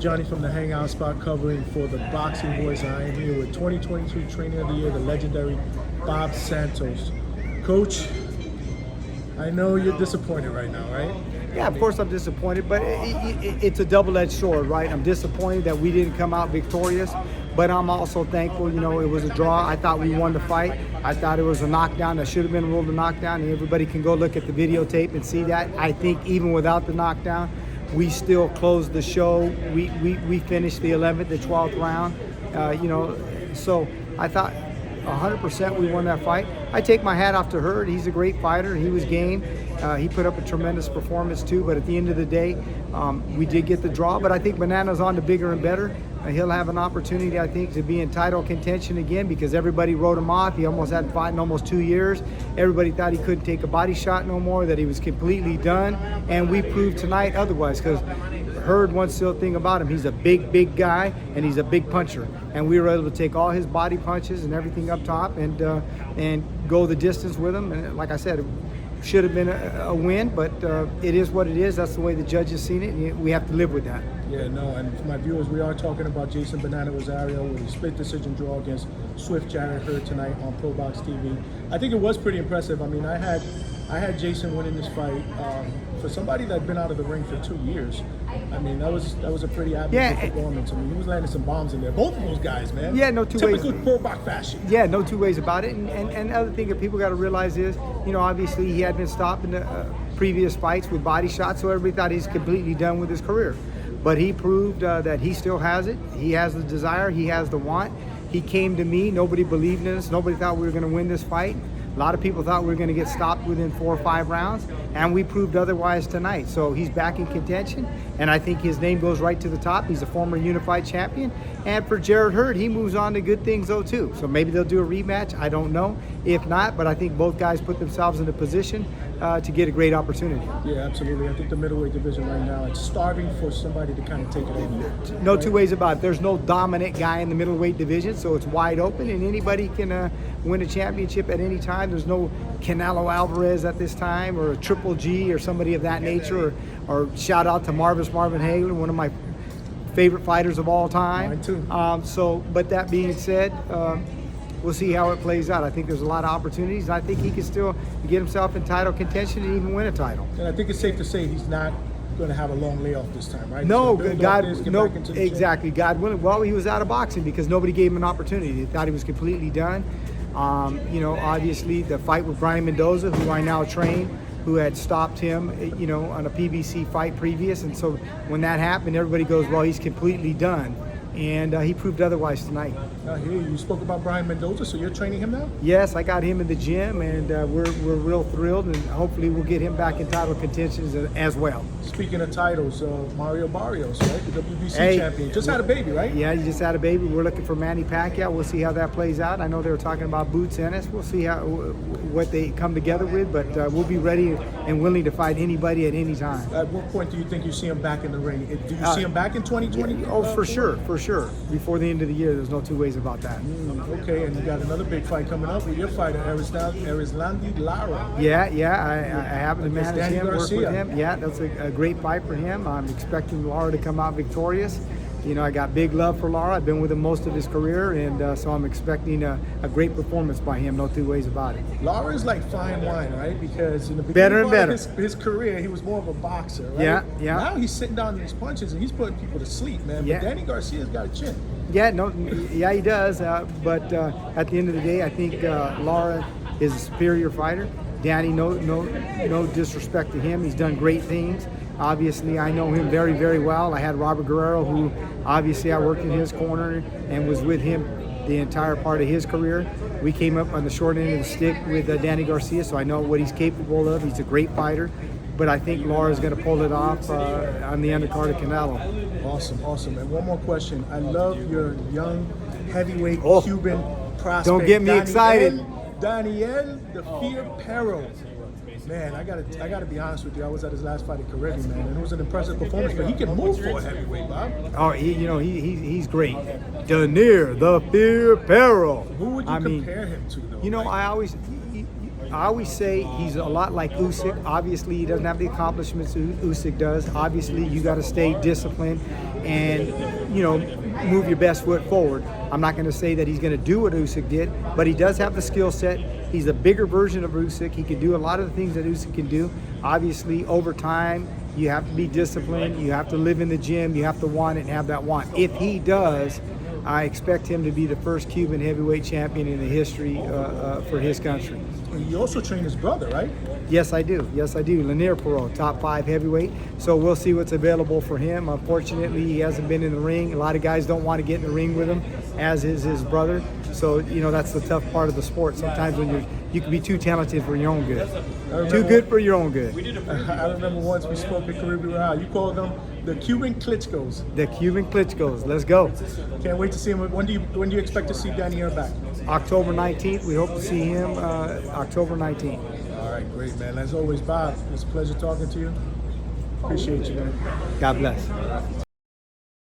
Johnny from the Hangout Spot covering for the Boxing Voice. I am here with 2022 Trainer of the Year, the legendary Bob Santos. Coach, I know you're disappointed right now, right? Yeah, of course I'm disappointed, but it's a double-edged sword, right? I'm disappointed that we didn't come out victorious, but I'm also thankful, it was a draw. I thought we won the fight. I thought it was a knockdown that should have been ruled a knockdown, and everybody can go look at the videotape and see that. I think even without the knockdown, we still closed the show. We finished the 11th, the 12th round, so I thought 100% we won that fight. I take my hat off to Hurd. He's a great fighter. He was game. He put up a tremendous performance too, but at the end of the day, we did get the draw. But I think Banana's on to bigger and better. He'll have an opportunity, I think, to be in title contention again because everybody wrote him off. He almost hadn't fought in almost 2 years. Everybody thought he couldn't take a body shot no more, that he was completely done. And we proved tonight otherwise because Hurd, one still thing about him, he's a big guy and he's a big puncher. And we were able to take all his body punches and everything up top and go the distance with him. And like I said, it should have been a win, but it is what it is. That's the way the judges seen it, and we have to live with that. Yeah, no, and for my viewers, we are talking about Jason Banana Rosario with a split decision draw against Swift Jared Hurd tonight on Pro Box TV. I think it was pretty impressive. I mean, I had Jason winning this fight. For somebody that had been out of the ring for 2 years, I mean, that was a pretty average performance. I mean, he was landing some bombs in there. Both of those guys, man. Yeah, no two ways. Typical Pro Box fashion. Yeah, no two ways about it. And the other thing that people got to realize is, obviously he had been stopped in the previous fights with body shots, so everybody thought he's completely done with his career. But he proved that he still has it. He has the desire. He has the want. He came to me. Nobody believed in us. Nobody thought we were going to win this fight. A lot of people thought we were going to get stopped within 4 or 5 rounds, and we proved otherwise tonight. So he's back in contention, and I think his name goes right to the top. He's a former unified champion. And for Jared Hurd, he moves on to good things, though, too. So maybe they'll do a rematch. I don't know. If not, but I think both guys put themselves in a position to get a great opportunity. Yeah, absolutely. I think the middleweight division right now, it's starving for somebody to kind of take it over. No two ways about it. There's no dominant guy in the middleweight division, so it's wide open, and anybody can win a championship at any time. There's no Canelo Alvarez at this time, or a Triple G, or somebody of that nature, or shout out to Marvin Hagler, one of my favorite fighters of all time. Mine too. But that being said, we'll see how it plays out. I think there's a lot of opportunities, and I think he can still get himself in title contention and even win a title. And I think it's safe to say he's not going to have a long layoff this time, right? No, exactly. God willing. Well, he was out of boxing because nobody gave him an opportunity. They thought he was completely done. Obviously the fight with Brian Mendoza, who I now train, who had stopped him, on a PBC fight previous. And so when that happened, everybody goes, well, he's completely done. And he proved otherwise tonight. I hear you spoke about Brian Mendoza, so you're training him now? Yes, I got him in the gym, and we're real thrilled, and hopefully we'll get him back in title contention as well. Speaking of titles, Mario Barrios, right, the WBC champion, just had a baby, right? Yeah, he just had a baby. We're looking for Manny Pacquiao. We'll see how that plays out. I know they were talking about Boots Ennis. We'll see what they come together with, but we'll be ready and willing to fight anybody at any time. At what point do you think you see him back in the ring? Do you see him back in 2020? For sure. Before the end of the year, there's no two ways about that. Okay, and you got another big fight coming up with your fighter, Erislandy, Lara. Yeah, I happen to manage him, Garcia. work with him. Yeah, that's a great fight for him. I'm expecting Lara to come out victorious. I got big love for Lara. I've been with him most of his career, and so I'm expecting a great performance by him, no two ways about it. Lara is like fine wine, right? Because in the beginning of his career, he was more of a boxer, right? Yeah. Now he's sitting down in his punches, and he's putting people to sleep, man. Yeah. But Danny Garcia's got a chin. Yeah, he does. But at the end of the day, I think Lara is a superior fighter. Danny, no disrespect to him. He's done great things. Obviously, I know him very, very well. I had Robert Guerrero, who obviously I worked in his corner and was with him the entire part of his career. We came up on the short end of the stick with Danny Garcia, so I know what he's capable of. He's a great fighter, but I think Lara's going to pull it off on the undercard of Canelo. Awesome. And one more question. I love your young heavyweight Cuban prospect. Don't get me excited. Dainier, the Fear Perro. Man, I gotta be honest with you. I was at his last fight at Caribbean, man, and it was an impressive performance. But he can move for a heavyweight, Bob. Oh, he's great. Dainier, the Fear Perro. Who would you compare him to, though? I always I always say he's a lot like Usyk. Obviously, he doesn't have the accomplishments Usyk does. Obviously, you got to stay disciplined and, you know, move your best foot forward. I'm not going to say that he's going to do what Usyk did, but he does have the skill set. He's a bigger version of Usyk. He can do a lot of the things that Usyk can do. Obviously, over time, you have to be disciplined. You have to live in the gym. You have to want it and have that want. If he does, I expect him to be the first Cuban heavyweight champion in the history for his country. You also train his brother, right? Yes, I do. Yes, I do. Dainier, top 5 heavyweight. So we'll see what's available for him. Unfortunately, he hasn't been in the ring. A lot of guys don't want to get in the ring with him, as is his brother. So, you know, that's the tough part of the sport. Sometimes when you can be too talented for your own good. Too good for your own good. I remember once we spoke at Caribbean Royale. You called them the Cuban Klitschko's. The Cuban Klitschko's. Let's go. Can't wait to see him. When do you expect to see Dainier back? October 19th. We hope to see him October 19th. All right, great, man. As always, Bob, it's a pleasure talking to you. Appreciate you, man. God bless.